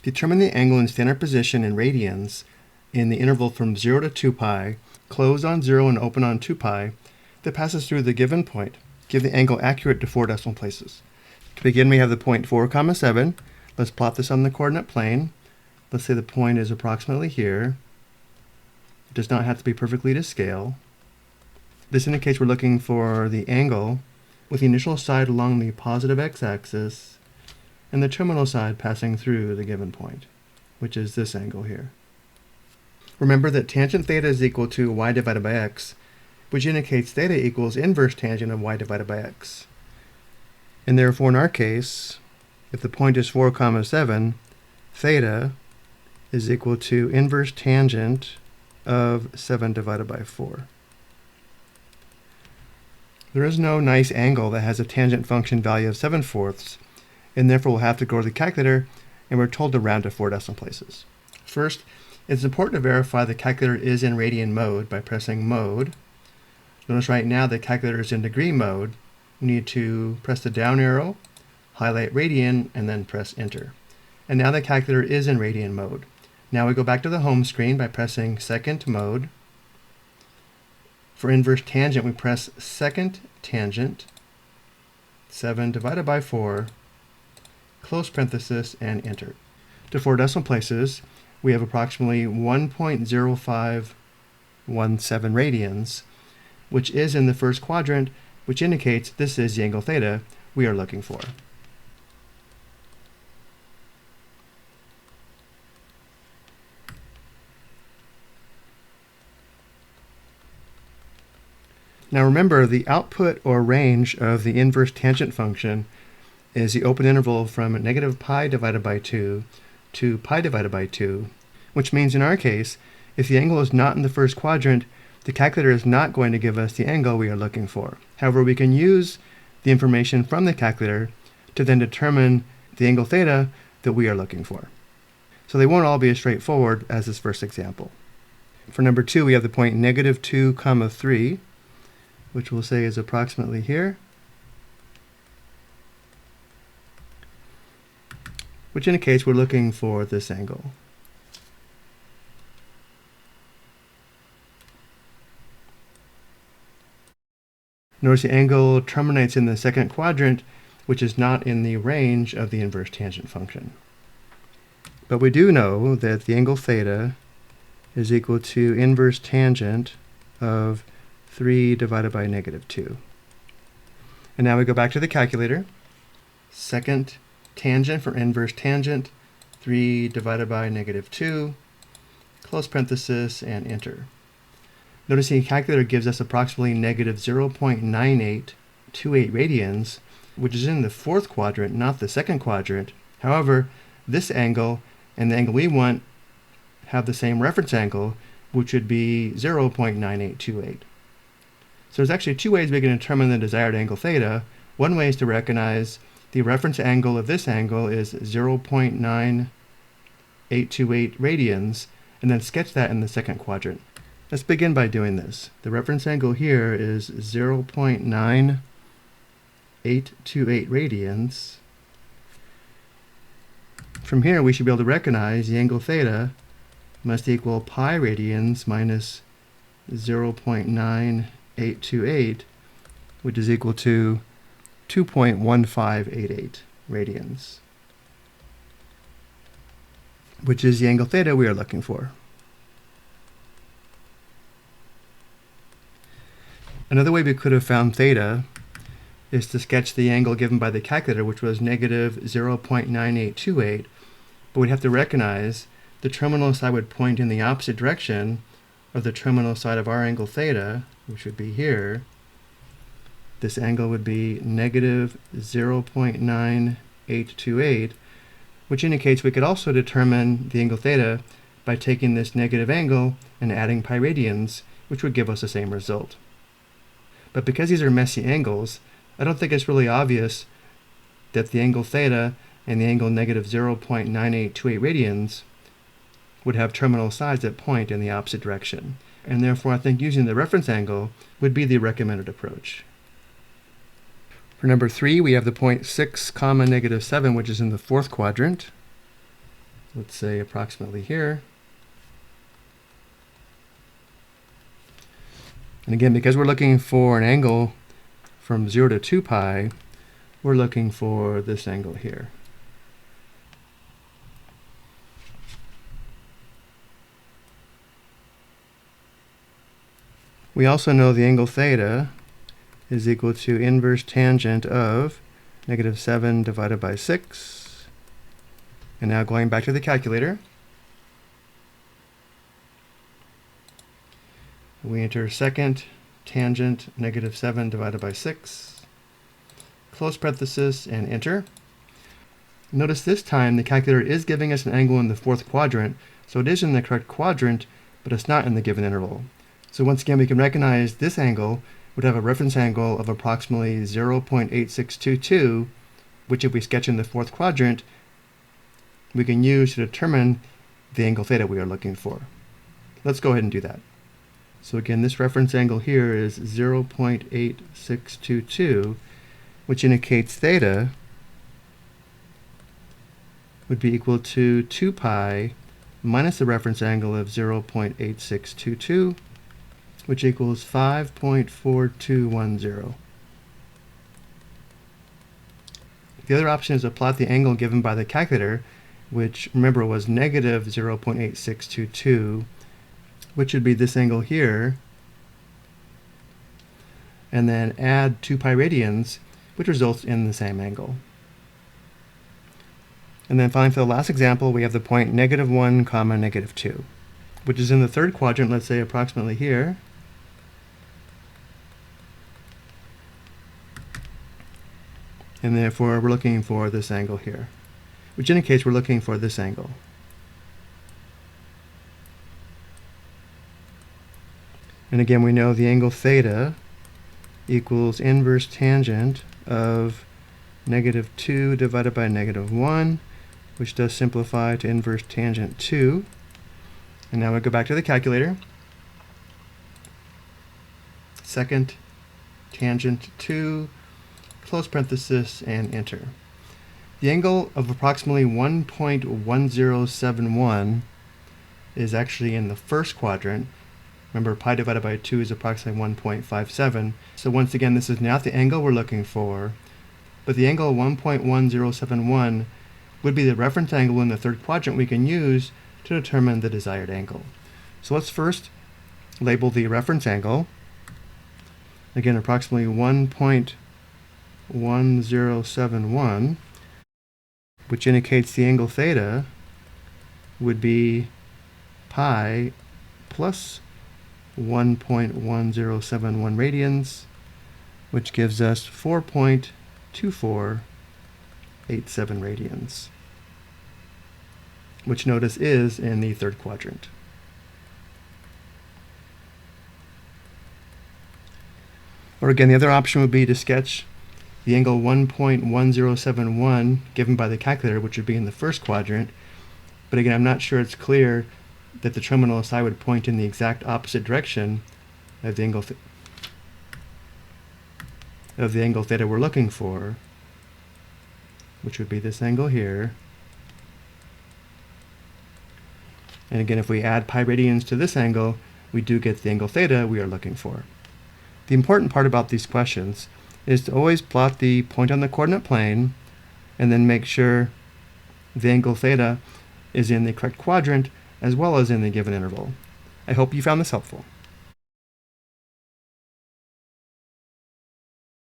Determine the angle in standard position in radians in the interval from 0 to 2 pi, closed on 0 and open on 2 pi, that passes through the given point. Give the angle accurate to 4 decimal places. To begin, we have the point 4, 7. Let's plot this on the coordinate plane. Let's say the point is approximately here. It does not have to be perfectly to scale. This indicates we're looking for the angle with the initial side along the positive x-axis and the terminal side passing through the given point, which is this angle here. Remember that tangent theta is equal to y divided by x, which indicates theta equals inverse tangent of y divided by x. And therefore, in our case, if the point is 4, 7, theta is equal to inverse tangent of 7 divided by 4. There is no nice angle that has a tangent function value of 7/4, and therefore we'll have to go to the calculator, and we're told to round to 4 decimal places. First, it's important to verify the calculator is in radian mode by pressing mode. Notice right now the calculator is in degree mode. We need to press the down arrow, highlight radian, and then press enter. And now the calculator is in radian mode. Now we go back to the home screen by pressing second mode. For inverse tangent, we press second tangent, 7 divided by 4, close parenthesis, and enter. To 4 decimal places, we have approximately 1.0517 radians, which is in the first quadrant, which indicates this is the angle theta we are looking for. Now remember, the output or range of the inverse tangent function is the open interval from negative pi divided by 2 to pi divided by 2, which means in our case, if the angle is not in the first quadrant, the calculator is not going to give us the angle we are looking for. However, we can use the information from the calculator to then determine the angle theta that we are looking for. So they won't all be as straightforward as this first example. For number 2, we have the point negative 2, 3, which we'll say is approximately here, which indicates we're looking for this angle. Notice the angle terminates in the second quadrant, which is not in the range of the inverse tangent function. But we do know that the angle theta is equal to inverse tangent of 3 divided by negative 2. And now we go back to the calculator. Second tangent for inverse tangent, 3 divided by negative 2, close parenthesis, and enter. Notice the calculator gives us approximately negative 0.9828 radians, which is in the fourth quadrant, not the second quadrant. However, this angle and the angle we want have the same reference angle, which would be 0.9828. So there's actually two ways we can determine the desired angle theta. One way is to recognize the reference angle of this angle is 0.9828 radians, and then sketch that in the second quadrant. Let's begin by doing this. The reference angle here is 0.9828 radians. From here, we should be able to recognize the angle theta must equal pi radians minus 0.9828, which is equal to 2.1588 radians, which is the angle theta we are looking for. Another way we could have found theta is to sketch the angle given by the calculator, which was negative 0.9828, but we'd have to recognize the terminal side would point in the opposite direction of the terminal side of our angle theta, which would be here. This angle would be negative 0.9828, which indicates we could also determine the angle theta by taking this negative angle and adding pi radians, which would give us the same result. But because these are messy angles, I don't think it's really obvious that the angle theta and the angle negative 0.9828 radians would have terminal sides that point in the opposite direction. And therefore, I think using the reference angle would be the recommended approach. For number 3, we have the point 6, negative 7, which is in the fourth quadrant. let's say approximately here. And again, because we're looking for an angle from 0 to 2 pi, we're looking for this angle here. We also know the angle theta is equal to inverse tangent of -7 divided by 6. And now going back to the calculator, we enter second tangent -7 divided by 6, close parenthesis, and enter. Notice this time the calculator is giving us an angle in the fourth quadrant, so it is in the correct quadrant, but it's not in the given interval. So once again, we can recognize this angle would have a reference angle of approximately 0.8622, which if we sketch in the fourth quadrant, we can use to determine the angle theta we are looking for. Let's go ahead and do that. So again, this reference angle here is 0.8622, which indicates theta would be equal to 2 pi minus the reference angle of 0.8622, which equals 5.4210. The other option is to plot the angle given by the calculator, which remember was negative 0.8622, which would be this angle here, and then add 2 pi radians, which results in the same angle. And then finally, for the last example, we have the point -1, -2, which is in the third quadrant, let's say approximately here. And therefore, we're looking for this angle here, which indicates we're looking for this angle. And again, we know the angle theta equals inverse tangent of -2 divided by -1, which does simplify to inverse tangent 2. And now we go back to the calculator. Second tangent 2, close parenthesis, and enter. The angle of approximately 1.1071 is actually in the first quadrant. Remember, pi divided by 2 is approximately 1.57. So once again, this is not the angle we're looking for, but the angle 1.1071 would be the reference angle in the third quadrant we can use to determine the desired angle. So let's first label the reference angle. Again, approximately 1.1071, which indicates the angle theta would be pi plus 1.1071 radians, which gives us 4.2487 radians, which notice is in the third quadrant. Or again, the other option would be to sketch the angle 1.1071 given by the calculator, which would be in the first quadrant. But again, I'm not sure it's clear that the terminal SI would point in the exact opposite direction of the angle theta we're looking for, which would be this angle here. And again, if we add pi radians to this angle, we do get the angle theta we are looking for. The important part about these questions is to always plot the point on the coordinate plane and then make sure the angle theta is in the correct quadrant as well as in the given interval. I hope you found this helpful.